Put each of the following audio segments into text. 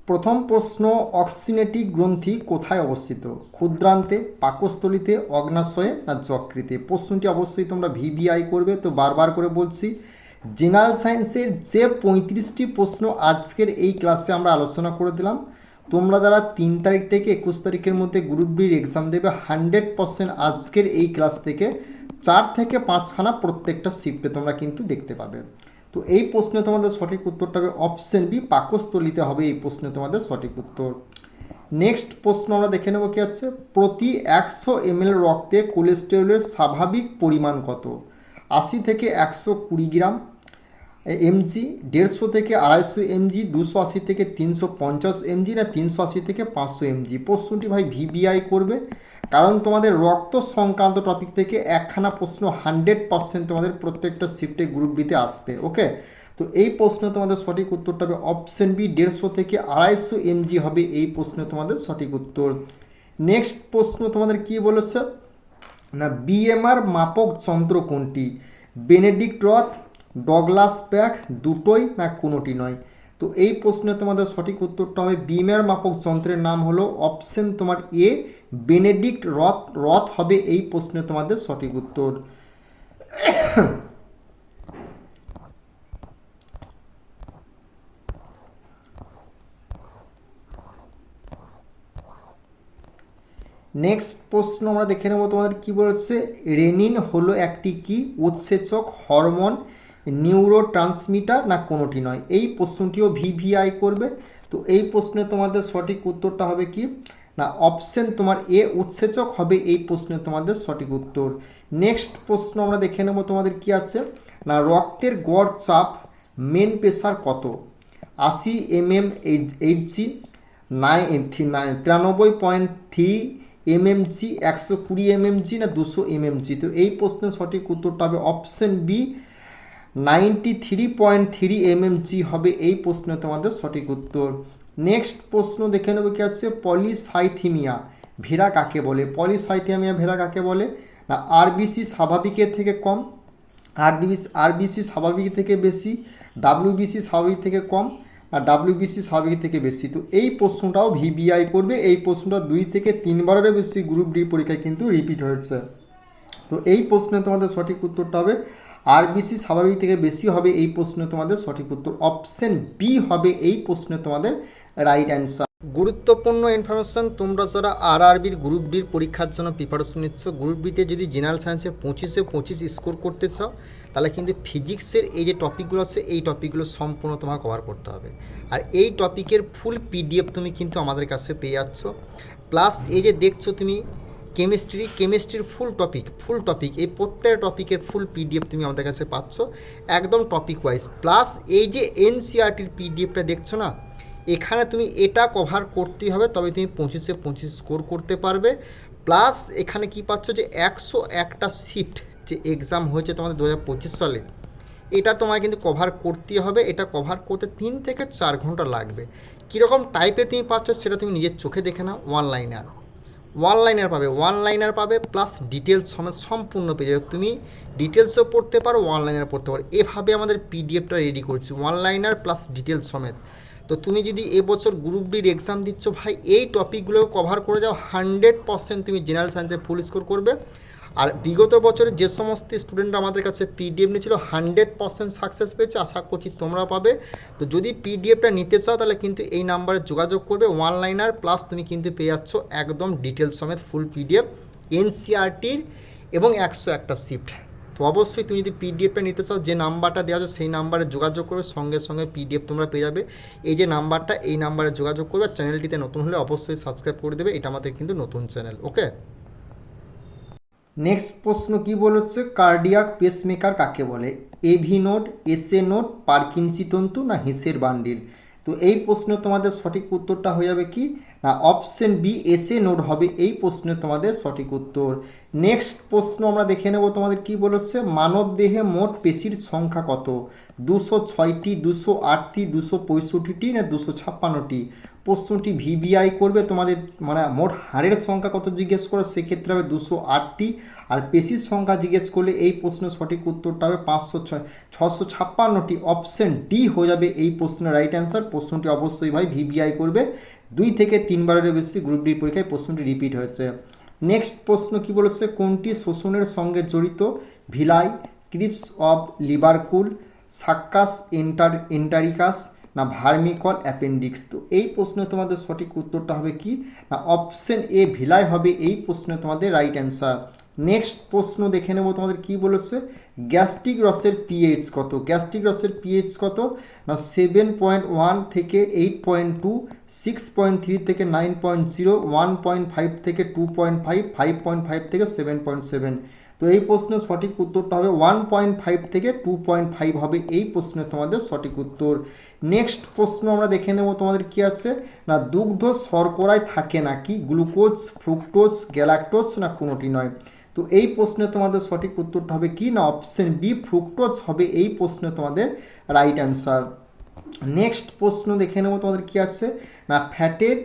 প্রথম প্রশ্ন, অক্সিনেটিক গ্রন্থি কোথায় অবস্থিত? ক্ষুদ্রান্তে, পাকস্থলীতে, অগ্নাশয়ে না যকৃতে? প্রশ্নটি অবশ্যই তোমরা ভিভিআই করবে। তো বারবার করে বলছি, জেনারেল সায়েন্সের যে 35টি প্রশ্ন আজকের এই ক্লাসে আমরা আলোচনা করে দিলাম, তোমরা যারা 3 তারিখ থেকে 21 তারিখের মধ্যে গ্রুপ ডির এক্সাম দেবে 100% আজকের এই ক্লাস থেকে 4 থেকে 5খানা প্রত্যেকটা শিফটে তোমরা কিন্তু দেখতে পাবে। তো এই প্রশ্নে তোমাদের সঠিক উত্তরটা হবে অপশন বি, পাকস্থলীতে হবে এই প্রশ্নে তোমাদের সঠিক উত্তর। নেক্সট প্রশ্ন আমরা দেখে নেব কি আছে। প্রতি 100 ml রক্তে কোলেস্টেরলের স্বাভাবিক পরিমাণ কত? 80 থেকে 120 গ্রাম এমজি, 150 থেকে 250 এমজি, 280 থেকে 350 এমজি না 380 থেকে 500 এমজি? প্রশ্নটি ভাই ভিভিআই করবে, কারণ তোমাদের রক্ত সংক্রান্ত টপিক থেকে একখানা প্রশ্ন 100% তোমাদের প্রত্যেকটা শিফটে গ্রুপ ডিতে আসবে। ওকে, তো এই প্রশ্নে তোমাদের সঠিক উত্তরটা হবে অপশন বি, 150 থেকে 250 এমজি হবে এই প্রশ্নে তোমাদের সঠিক উত্তর। নেক্সট প্রশ্ন তোমাদের কি বলেছে না, বিএমআর মাপক যন্ত্র কোনটি? বেনেডিক্ট রথ, ডগলাস প্যাক, দুটোই না কোনোটি নয়? তো এই প্রশ্নে তোমাদের সঠিক উত্তরটা হবে বিএমআর মাপক যন্ত্রের নাম হলো অপশন তোমার এ, বেনেডিক্ট রথ হবে এই প্রশ্নে তোমাদের সঠিক উত্তর। নেক্সট প্রশ্ন আমরা দেখে নেব তোমাদের কি বলেছে। রেনিন হলো একটি কি উৎসেচক, হরমোন, নিউরোট্রান্সমিটার না কোনোটি নয়? এই প্রশ্নটিও ভিভিআই করবে। তো এই প্রশ্নে তোমাদের সঠিক উত্তরটা হবে কি না অপশন তোমার এ, উৎসেচক হবে এই প্রশ্নে তোমাদের সঠিক উত্তর। নেক্সট প্রশ্ন আমরা দেখে নেব তোমাদের কি আছে না, রক্তের গড় চাপ মেন প্রেশার কত? 80 mmHg, 93.3 mmg, 120 mmg না 200 mmg? তো এই প্রশ্নের সঠিক উত্তরটা হবে অপশন বি, 93.3 mmg হবে এই প্রশ্নে তোমাদের সঠিক উত্তর। নেক্সট প্রশ্ন দেখে নেব কি আছে। পলিসাইথিমিয়া ভেরা কাকে বলে? পলিসাইথিমিয়া ভেরা কাকে বলে না আরবিসি স্বাভাবিকের থেকে কম, আরবিসি স্বাভাবিক থেকে বেশি, ডাব্লিউবিসি স্বাভাবিক থেকে কম আর ডাব্লিউবিসি স্বাভাবিক থেকে বেশি? তো এই প্রশ্নটাও ভিভিআই করবে। এই প্রশ্নটা 2 থেকে 3 বারেরও বেশি গ্রুপ ডি পরীক্ষায় কিন্তু রিপিট হয়েছে। তো এই প্রশ্নে তোমাদের সঠিক উত্তরটা হবে আরবিসি স্বাভাবিক থেকে বেশি হবে এই প্রশ্নে তোমাদের সঠিক উত্তর। অপশন বি হবে এই প্রশ্নে তোমাদের রাইট অ্যান্সার। গুরুত্বপূর্ণ ইনফরমেশন, তোমরা যারা আরআরবির গ্রুপ ডির পরীক্ষার জন্য প্রিপারেশন নিচ্ছ, গ্রুপ ডিতে যদি জেনারেল সায়েন্সে 25-25 স্কোর করতে চাও, তাহলে কিন্তু ফিজিক্সের এই যে টপিকগুলো আছে এই টপিকগুলো সম্পূর্ণ তোমাকে কভার করতে হবে। আর এই টপিকের ফুল পিডিএফ তুমি কিন্তু আমাদের কাছে পেয়ে যাচ্ছ। প্লাস এই যে দেখছো তুমি কেমিস্ট্রির ফুল টপিক এই প্রত্যেকটা টপিকের ফুল পিডিএফ তুমি আমাদের কাছে পাচ্ছ একদম টপিক ওয়াইজ। প্লাস এই যে এনসিআরটির পিডিএফটা দেখছো না, এখানে তুমি এটা কভার করতেই হবে, তবে তুমি 25-25 স্কোর করতে পারবে। প্লাস এখানে কি পাচ্ছ যে 101টা শিফট যে এক্সাম হয়েছে তোমাদের 2025 সালে, এটা তোমায় কিন্তু কভার করতেই হবে। এটা কভার করতে 3 থেকে 4 ঘন্টা লাগবে। কীরকম টাইপে তুমি পাচ্ছ সেটা তুমি নিজের চোখে দেখে নাও। ওয়ান লাইনার পাবে প্লাস ডিটেলস সমেত সম্পূর্ণ পেয়ে যাবে। তুমি ডিটেলসও পড়তে পারো, ওয়ান লাইনার পড়তে পারো। এভাবে আমাদের পিডিএফটা রেডি করছি, ওয়ান লাইনার প্লাস ডিটেলস সমেত। তো তুমি যদি এবছর গ্রুপ ডির এক্সাম দিচ্ছ ভাই, এই টপিকগুলো কভার করে যাও, 100% তুমি জেনারেল সায়েন্সে ফুল স্কোর করবে। আর বিগত বছরে যে সমস্ত স্টুডেন্টরা আমাদের কাছে পিডিএফ নিয়েছিল 100% সাকসেস পেয়েছে, আশা করছি তোমরা পাবে। তো যদি পিডিএফটা নিতে চাও তাহলে কিন্তু এই নাম্বারে যোগাযোগ করবে। ওয়ান লাইনার প্লাস তুমি কিন্তু পেয়ে যাচ্ছ একদম ডিটেলস সমেত ফুল পিডিএফ এনসিআরটির এবং 101টা শিফট। তো অবশ্যই তুমি যদি পিডিএফটা নিতে চাও, যে নাম্বারটা দেওয়া আছে সেই নাম্বারে যোগাযোগ করবে, সঙ্গে সঙ্গে পিডিএফ তোমরা পেয়ে যাবে। এই যে নাম্বারটা, এই নাম্বারে যোগাযোগ করবে। আর চ্যানেলটিতে নতুন হলে অবশ্যই সাবস্ক্রাইব করে দেবে, এটা আমাদের কিন্তু নতুন চ্যানেল। ওকে, নেক্সট প্রশ্ন কি বলেছে, কার্ডিয়াক পেসমেকার কাকে বলে? এভি নোড, এসএ নোড, পার্কিনসি তন্তু না হিসের বান্ডিল? তো এই প্রশ্নে তোমাদের সঠিক উত্তরটা হয়ে যাবে কি না অপশন বি, এসএ নোড হবে এই প্রশ্নে তোমাদের সঠিক উত্তর। নেক্সট প্রশ্ন আমরা দেখে নেব তোমাদের কি বলেছে, মানব দেহে মোট পেশির সংখ্যা কত? 206টি, 208টি, 265টি না 256টি? প্রশ্নটি ভিবিআই করবে তোমাদের, মানে মোট হাড়ের সংখ্যা কত জিজ্ঞেস করো সেক্ষেত্রে হবে 208টি, আর পেশির সংখ্যা জিজ্ঞেস করলে এই প্রশ্নের সঠিক উত্তরটা হবে 656টি। অপশন ডি হয়ে যাবে এই প্রশ্নের রাইট অ্যান্সার। প্রশ্নটি অবশ্যই ভাই ভিবিআই করবে, 2 থেকে 3 বারের বেশি গ্রুপ ডি পরীক্ষায় প্রশ্নটি রিপিট হয়েছে। নেক্সট প্রশ্ন কি বলেছে, কোনটি শোষণের সঙ্গে জড়িত? ভিলাই, ক্রিপস অফ লিভারকুল, সাক্কাস এন্টারিকাস না ভার্মিকল অ্যাপেন্ডিক্স? তো এই প্রশ্নে তোমাদের সঠিক উত্তরটা হবে কি না অপশন এ ভিলাই হবে এই প্রশ্নে তোমাদের রাইট অ্যান্সার। নেক্সট প্রশ্ন দেখে নেব তোমাদের কি বলেছে, গ্যাস্ট্রিক রসের পিএইচ কত? গ্যাস্ট্রিক রসের পিএইচ কত না 7.1 থেকে 8.2, 6.3 থেকে 9.0, 1.5 থেকে 2.5, 5.5 থেকে 7.7। তো এই প্রশ্নের সঠিক উত্তরটা হবে 1.5 থেকে 2.5 হবে এই প্রশ্নের তোমাদের সঠিক উত্তর। নেক্সট প্রশ্ন আমরা দেখে নেব তোমাদের কি আছে না দুগ্ধ শর্করায় থাকে না কি? গ্লুকোজ, ফ্রুক্টোজ, গ্যালাক্টোজ না কোনোটি নয়? তো এই প্রশ্নে তোমাদের সঠিক উত্তরটা হবে কি না অপশন বি ফ্রুক্টোজ হবে এই প্রশ্নে তোমাদের রাইট অ্যান্সার। নেক্সট প্রশ্ন দেখে নেব তোমাদের কি আছে না ফ্যাটের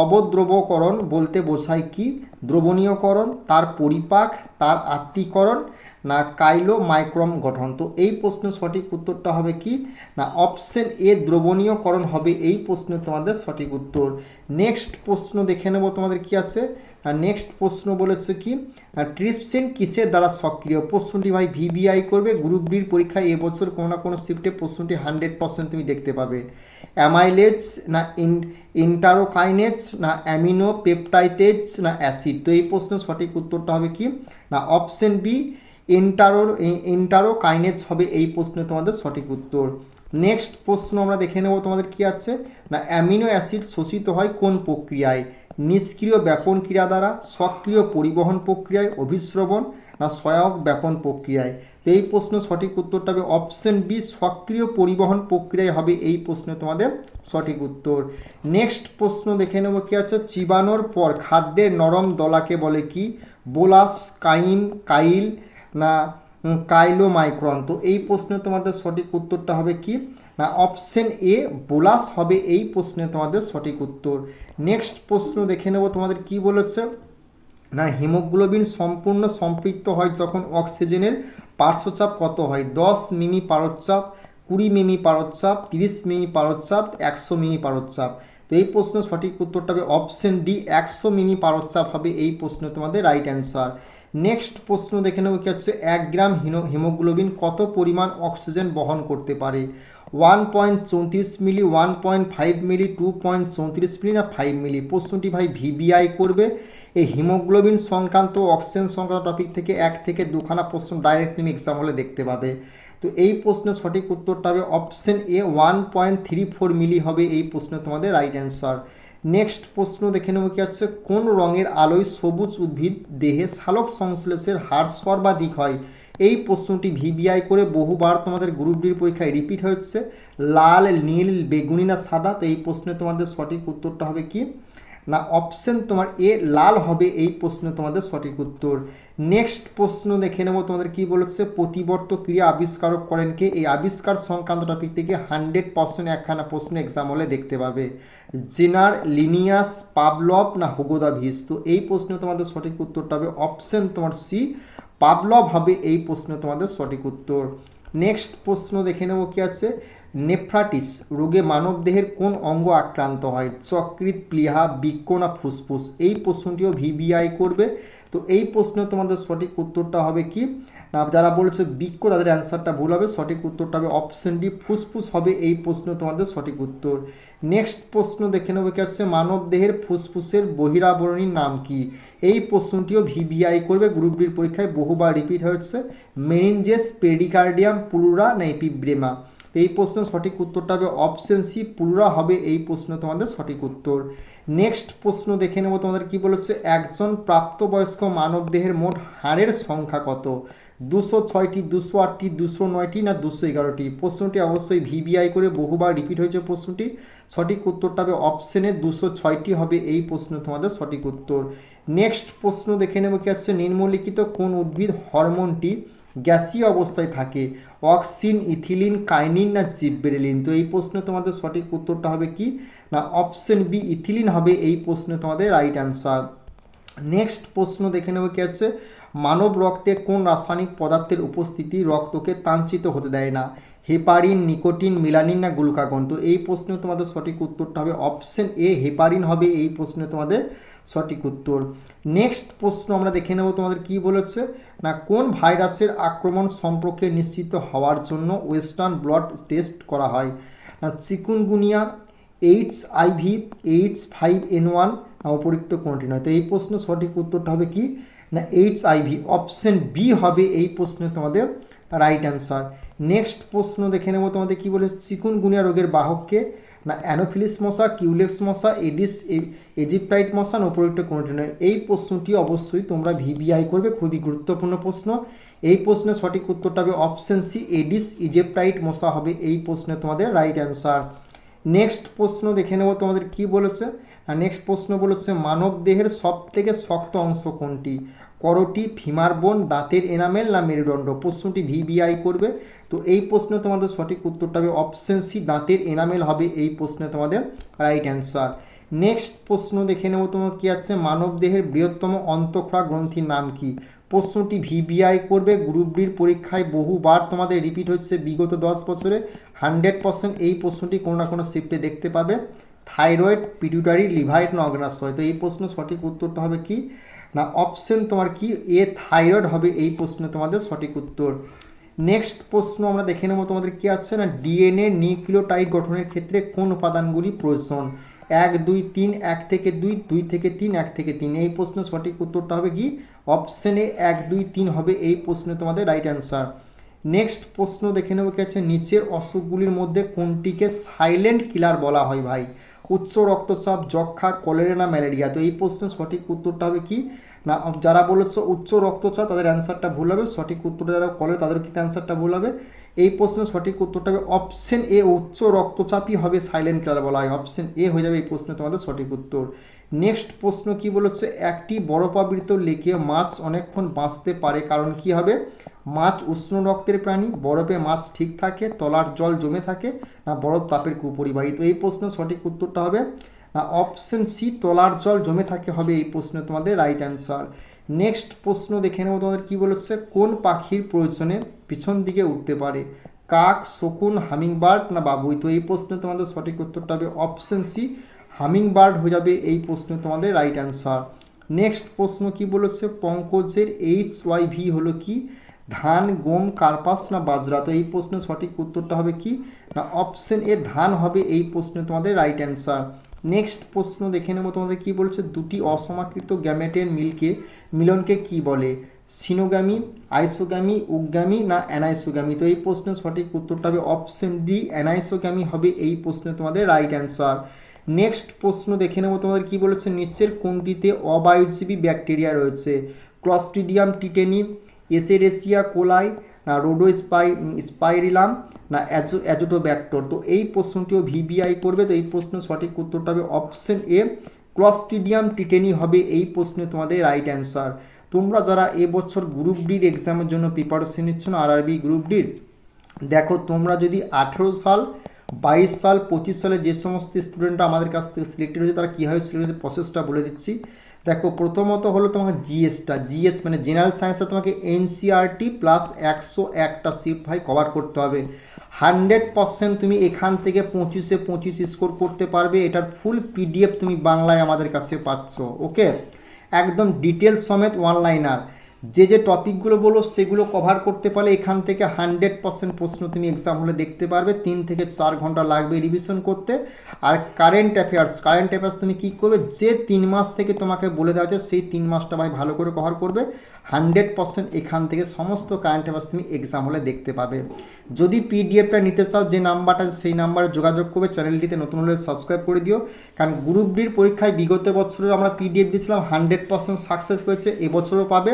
অবদ্রবকরণ বলতে বোঝায় কি? দ্রবণীয়করণ, তার পরিপাক, তার আত্তীকরণ না কাইলোমাইক্রন গঠন? তো এই প্রশ্নের সঠিক উত্তরটা হবে কি না অপশন এ দ্রবণীয়করণ হবে এই প্রশ্নের তোমাদের সঠিক উত্তর। নেক্সট প্রশ্ন দেখে নেব তোমাদের কি আছে, আর নেক্সট প্রশ্ন বলেছে কি ট্রিপসিন কিসের দ্বারা সক্রিয়? প্রশ্নটি ভাই ভিবিআই করবে, গ্রুপ ডির পরীক্ষায় এবছর কোনো না কোনো শিফটে প্রশ্নটি 100% তুমি দেখতে পাবে। অ্যামাইলেজ না ইন্টারোকাইনেজ না অ্যামিনো পেপটাইটেজ না অ্যাসিড? তো এই প্রশ্নের সঠিক উত্তরটা হবে কি না অপশন বি ইন্টারোকাইনেজ হবে এই প্রশ্নে তোমাদের সঠিক উত্তর। নেক্সট প্রশ্ন আমরা দেখে নেব তোমাদের কি আছে না অ্যামিনো অ্যাসিড শোষিত হয় কোন প্রক্রিয়ায়? নিষ্ক্রিয় ব্যাপন ক্রিয়া দ্বারা, সক্রিয় পরিবহন প্রক্রিয়ায়, অভিস্রবণ না সহায়ক ব্যাপন প্রক্রিয়ায়? তো এই প্রশ্নের সঠিক উত্তরটা হবে অপশন বি সক্রিয় পরিবহন প্রক্রিয়ায় হবে এই প্রশ্নে তোমাদের সঠিক উত্তর। নেক্সট প্রশ্ন দেখে নেব কি আছে, চিবানোর পর খাদ্যের নরম দলাকে বলে কি? বোলাস, কাইল না কাইলোমাইক্রন? তো এই প্রশ্নে তোমাদের সঠিক উত্তরটা হবে কি না অপশন এ বোলাস হবে এই প্রশ্নে তোমাদের সঠিক উত্তর। নেক্সট প্রশ্ন দেখে নেব তোমাদের কি বলেছে না হিমোগ্লোবিন সম্পূর্ণ সম্পৃক্ত হয় যখন অক্সিজেনের পার্শ্বচাপ কত হয়? 10 মিমি পারদচাপ, 20 মিমি পারদচাপ, 30 মিমি পারদচাপ, 100 মিমি পারদচাপ? তো এই প্রশ্নের সঠিক উত্তরটা হবে অপশন ডি 100 মিমি পারদচাপ হবে এই প্রশ্নে তোমাদের রাইট অ্যান্সার। নেক্সট প্রশ্ন দেখে নেব কি হচ্ছে 1 গ্রাম হিমোগ্লোবিন কত পরিমাণ অক্সিজেন বহন করতে পারে? 1.34 মিলি, 1.5 মিলি, 2.34 মিলি না 5 মিলি? প্রশ্নটি ভাই ভিবিআই করবে। এই হিমোগ্লোবিন সংক্রান্ত অক্সিজেন সংক্রান্ত টপিক থেকে 1 থেকে 2খানা প্রশ্ন ডাইরেক্ট তুমি এক্সাম হলে দেখতে পাবে। তো এই প্রশ্নের সঠিক উত্তরটা হবে অপশন এ 1.34 মিলি হবে এই প্রশ্নে তোমাদের রাইট অ্যান্সার। নেক্সট প্রশ্ন দেখে নেব কি আছে কোন রঙের আলোয় সবুজ উদ্ভিদ দেহে সালোক সংশ্লেষের হার সর্বাধিক হয়? এই প্রশ্নটি ভিবিআই করে বহুবার তোমাদের গ্রুপ ডির পরীক্ষায় রিপিট হচ্ছে, লাল, নীল, বেগুনি না সাদা? তো এই প্রশ্নে তোমাদের সঠিক উত্তরটা হবে কি না অপশন তোমার এ লাল হবে এই প্রশ্নে তোমাদের সঠিক উত্তর। নেক্সট প্রশ্ন দেখে নেব তোমাদের কি বলেছে প্রতিবর্ত ক্রিয়া আবিষ্কারক করেন কে? এই আবিষ্কার সংক্রান্ত টপিক থেকে 100% একখানা প্রশ্ন এক্সাম হলে দেখতে পাবে। জেনার, লিনিয়াস, পাভলভ না হুগো দা ভিস? তো এই প্রশ্নে তোমাদের সঠিক উত্তরটা হবে অপশন তোমার সি পাভলভ হবে এই প্রশ্নে তোমাদের সঠিক উত্তর। নেক্সট প্রশ্ন দেখে নেব কি আছে নেফ্রাইটিস রোগে মানবদেহের কোন অঙ্গ আক্রান্ত হয়? যকৃৎ, প্লীহা, বৃক্ক না ফুসফুস? এই প্রশ্নটিও ভিবিআই করবে। তো এই প্রশ্নে তোমাদের সঠিক উত্তরটা হবে কি না যারা বলছে বৃক্ক তাদের অ্যান্সারটা ভুল হবে, সঠিক উত্তরটা হবে অপশন ডি ফুসফুস হবে এই প্রশ্ন তোমাদের সঠিক উত্তর। নেক্সট প্রশ্ন দেখে নেব কি আছে মানবদেহের ফুসফুসের বহিরাবরণীর নাম কি? এই প্রশ্নটিও ভিবিআই করবে, গ্রুপ ডির পরীক্ষায় বহুবার রিপিট হচ্ছে, মেনিনজেস, পেরিকার্ডিয়াম, প্লুরা না এপিব্রেমা? তো এই প্রশ্নের সঠিক উত্তরটা হবে অপশন সি প্লুরা হবে এই প্রশ্ন তোমাদের সঠিক উত্তর। নেক্সট প্রশ্ন দেখে নেব তোমাদের কি বলেছে একজন প্রাপ্তবয়স্ক মানবদেহের মোট হাড়ের সংখ্যা কত? 206টি, 208টি, 209টি না 211টি? প্রশ্নটি অবশ্যই ভিভিআই করে বহুবার রিপিট হয়েছে প্রশ্নটি। সঠিক উত্তরটা হবে অপশনে 206টি হবে এই প্রশ্ন তোমাদের সঠিক উত্তর। নেক্সট প্রশ্ন দেখে নেব কি আসছে, নিম্নলিখিত কোন উদ্ভিদ হরমোনটি গ্যাসীয় অবস্থায় থাকে? অক্সিন, ইথিলিন, কাইনিন না জিবরেলিন? তো এই প্রশ্ন তোমাদের সঠিক উত্তরটা হবে কি না অপশন বি ইথিলিন হবে এই প্রশ্ন তোমাদের রাইট অ্যান্সার। নেক্সট প্রশ্ন দেখে নেব কি আছে, মানব রক্তে কোন রাসায়নিক পদার্থের উপস্থিতি রক্তকে তাঞ্চিত হতে দেয় না? হেপারিন, নিকোটিন, মিলানিন না গ্লুকাগন? তো এই প্রশ্ন তোমাদের সঠিক উত্তরটা হবে অপশন এ হেপারিন হবে এই প্রশ্ন তোমাদের সঠিক উত্তর। নেক্সট প্রশ্ন আমরা দেখে নেব তোমাদের কি বলেছে না কোন ভাইরাসের আক্রমণ সম্পর্কে নিশ্চিত হওয়ার জন্য ওয়েস্টার্ন ব্লড টেস্ট করা হয়? না চিকুনগুনিয়া, HIV, H5N1 না উপরিক্ত কোনটি নয়? তো এই প্রশ্ন সঠিক উত্তরটা হবে কি না HIV অপশন বি হবে এই প্রশ্ন তোমাদের রাইট অ্যান্সার। নেক্সট প্রশ্ন দেখে নেব তোমাদের কি বলে, চিকুনগুনিয়া রোগের বাহককে? না অ্যানোফিলিস মশা, কিউলেক্স মশা, এডিস ইজিপ্টাইট মশা না উপরিক্ত কোনটি নয়? এই প্রশ্নটি অবশ্যই তোমরা ভিভিআই করবে, খুবই গুরুত্বপূর্ণ প্রশ্ন। এই প্রশ্নের সঠিক উত্তরটা হবে অপশন সি এডিস ইজিপ্টাইট মশা হবে এই প্রশ্নে তোমাদের রাইট অ্যান্সার। নেক্সট প্রশ্ন দেখে নেব তোমাদের কি বলেছে, নেক্সট প্রশ্ন বলেছে মানব দেহের সব থেকে শক্ত অংশ কোনটি? করটি, ফিমার বোন, দাঁতের এনামেল না মেরুদণ্ড? প্রশ্নটি ভিভিআই করবে। তো এই প্রশ্নে তোমাদের সঠিক উত্তরটা হবে অপশন সি দাঁতের এনামেল হবে এই প্রশ্নে তোমাদের রাইট অ্যান্সার। নেক্সট প্রশ্ন দেখে নেব তোমার কি আছে, মানব দেহের বৃহত্তম অন্তঃক্ষরা গ্রন্থির নাম কি? প্রশ্নটি ভিভিআই করবে, গ্রুপ ডির পরীক্ষায় বহুবার তোমাদের রিপিট হচ্ছে বিগত 10 বছরে 100% এই প্রশ্নটি কোনো না কোনো শিফটে দেখতে পাবে। থাইরয়েড, পিটুটারি, লিভার না অগ্নাশয়? তো এই প্রশ্ন সঠিক উত্তরটা হবে কি না অপশন তোমার কি এ থাইরয়েড হবে এই প্রশ্ন তোমাদের সঠিক উত্তর। নেক্সট প্রশ্ন আমরা দেখে নেব তোমাদের কি আছে না ডিএনএ নিউক্লিওটাইড গঠনের ক্ষেত্রে কোন উপাদানগুলি প্রয়োজন? 1, 2, 3, 1 থেকে 2, 2 থেকে 3, 1 থেকে 3? এই প্রশ্ন সঠিক উত্তরটা হবে কি অপশন এ 1, 2, 3 হবে এই প্রশ্ন তোমাদের রাইট অ্যান্সার। নেক্সট প্রশ্ন দেখে নেব কি আছে, নিচের অসুখগুলির মধ্যে কোনটিকে সাইলেন্ট কিলার বলা হয় ভাই? উচ্চ রক্তচাপ, যক্ষা, কলেরা না ম্যালেরিয়া? তো এই প্রশ্নের সঠিক উত্তরটা হবে কি না যারা বলেছে উচ্চ রক্তচাপ তাদের অ্যান্সারটা ভুল হবে, সঠিক উত্তরটা যারা কলেরা তাদের কিন্তু অ্যান্সারটা ভুল হবে। এই প্রশ্নের সঠিক উত্তরটা হবে অপশন এ উচ্চ রক্তচাপই হবে সাইলেন্ট কিলার বলা হয়, অপশন এ হয়ে যাবে এই প্রশ্নে তোমাদের সঠিক উত্তর। নেক্সট প্রশ্ন কি বলেছে, একটি বরফাবৃত লেকে মাছ অনেকক্ষণ বাঁচতে পারে কারণ কি হবে? মাছ উষ্ণ রক্তের প্রাণী, বরফে মাছ ঠিক থাকে, তলার জল জমে থাকে না বরফ তাপের কুপরিবাহী? তো এই প্রশ্নের সঠিক উত্তরটা হবে না অপশন সি তলার জল জমে থাকে হবে এই প্রশ্নে তোমাদের রাইট অ্যান্সার। নেক্সট প্রশ্ন দেখে নেব তোমাদের কি বলেছে, কোন পাখির প্রয়োজনে পিছন দিকে উঠতে পারে? কাক, শকুন, হামিংবার্ড না বাবুই? তো এই প্রশ্নে তোমাদের সঠিক উত্তরটা হবে অপশন সি হামিংবার্ড হয়ে যাবে এই প্রশ্নে তোমাদের রাইট অ্যান্সার। নেক্সট প্রশ্ন কি বলেছে, পঙ্কজের HYV হলো কি? ধান, গম, কার্পাস না বাজরা? তো এই প্রশ্নের সঠিক উত্তরটা হবে কি না অপশন এ ধান হবে এই প্রশ্নে তোমাদের রাইট অ্যান্সার। নেক্সট প্রশ্ন দেখে নেব তোমাদের কি বলছে, দুটি অসমাকৃত গ্যামেটের মিলনকে কি বলে? সিনোগামি, আইসোগামি, উগ্গামি না অ্যানাইসোগামি? তো এই প্রশ্নের সঠিক উত্তরটা হবে অপশন ডি অ্যানাইসোগামি হবে এই প্রশ্নে তোমাদের রাইট অ্যান্সার। নেক্সট প্রশ্ন দেখে নেব তোমাদের কি বলেছে, নিচের কোনটিতে অবায়ুজীবী ব্যাকটেরিয়া রয়েছে? ক্লস্ট্রিডিয়াম টিটেনি, এসেরেসিয়া কোলাই না স্পাইরিলাম না অ্যাজোটোব্যাক্টর? তো এই প্রশ্নটিও ভিভিআই করবে। তো এই প্রশ্নের সঠিক উত্তরটা হবে অপশন এ ক্লস্ট্রিডিয়াম টিটেনি হবে এই প্রশ্নে তোমাদের রাইট অ্যান্সার। তোমরা যারা এবছর গ্রুপ ডির এক্সামের জন্য প্রিপারেশন নিচ্ছ না RRB গ্রুপ ডির, দেখো তোমরা যদি 18 সাল, 22 সাল, 25 সালে যে সমস্ত স্টুডেন্টরা আমাদের কাছ থেকে সিলেক্টেড হয়েছে তারা কীভাবে সিলেক্ট হয়েছে প্রসেসটা বলে দিচ্ছি। দেখো প্রথমত হলো তোমাকে জিএস মানে জেনারেল সায়েন্সে তোমাকে NCERT প্লাস 101টা শিফট ভাই কভার করতে হবে। 100% তুমি এখান থেকে 25-এ 25 স্কোর করতে পারবে। এটার ফুল PDF তুমি বাংলায় আমাদের কাছে পাচ্ছ, ওকে? একদম ডিটেলস সমেত ওয়ানলাইনার। যে টপিকগুলো বলো সেগুলো কভার করতে পারলে এখান থেকে 100% প্রশ্ন তুমি এক্সাম হলে দেখতে পারবে। 3 থেকে 4 ঘন্টা লাগবে রিভিশন করতে। আর কারেন্ট অ্যাফেয়ার্স তুমি কী করবে, যে 3 মাস থেকে তোমাকে বলে দেওয়া হচ্ছে সেই 3 মাসটা ভাই ভালো করে কভার করবে। 100% এখান থেকে সমস্ত কারেন্ট অ্যাফেয়ার্স তুমি এক্সাম হলে দেখতে পাবে। যদি PDFটা নিতে চাও যে নাম্বারটা সেই নাম্বারে যোগাযোগ করবে। চ্যানেলটিতে নতুন হলে সাবস্ক্রাইব করে দিও, কারণ গ্রুপ ডির পরীক্ষায় বিগত বছরে আমরা PDF দিয়েছিলাম, 100% সাকসেস হয়েছে, এবছরও পাবে।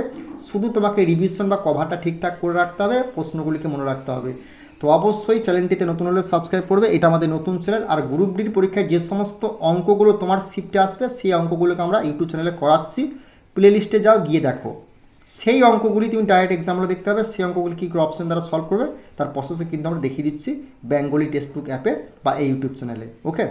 শুধু তোমাকে রিভিশন বা কভারটা ঠিকঠাক করে রাখতে হবে, প্রশ্নগুলিকে মনে রাখতে হবে। তো অবশ্যই চ্যানেলটিতে নতুন হলে সাবস্ক্রাইব করবে, এটা আমাদের নতুন চ্যানেল। আর গ্রুপ ডির পরীক্ষায় যে সমস্ত অঙ্কগুলো তোমার শিফটে আসবে সেই অঙ্কগুলোকে আমরা ইউটিউব চ্যানেলে করাচ্ছি, প্লে লিস্টে যাও গিয়ে দেখো। সেই অঙ্কগুলি তুমি ডাইরেক্ট এক্সামগুলো দেখতে হবে, সেই অঙ্কগুলি কী করে অপশন দ্বারা সলভ করবে তার প্রসেসে কিন্তু আমরা দেখিয়ে দিচ্ছি বেঙ্গলি টেক্সট বুক অ্যাপে বা এই ইউটিউব চ্যানেলে। ওকে।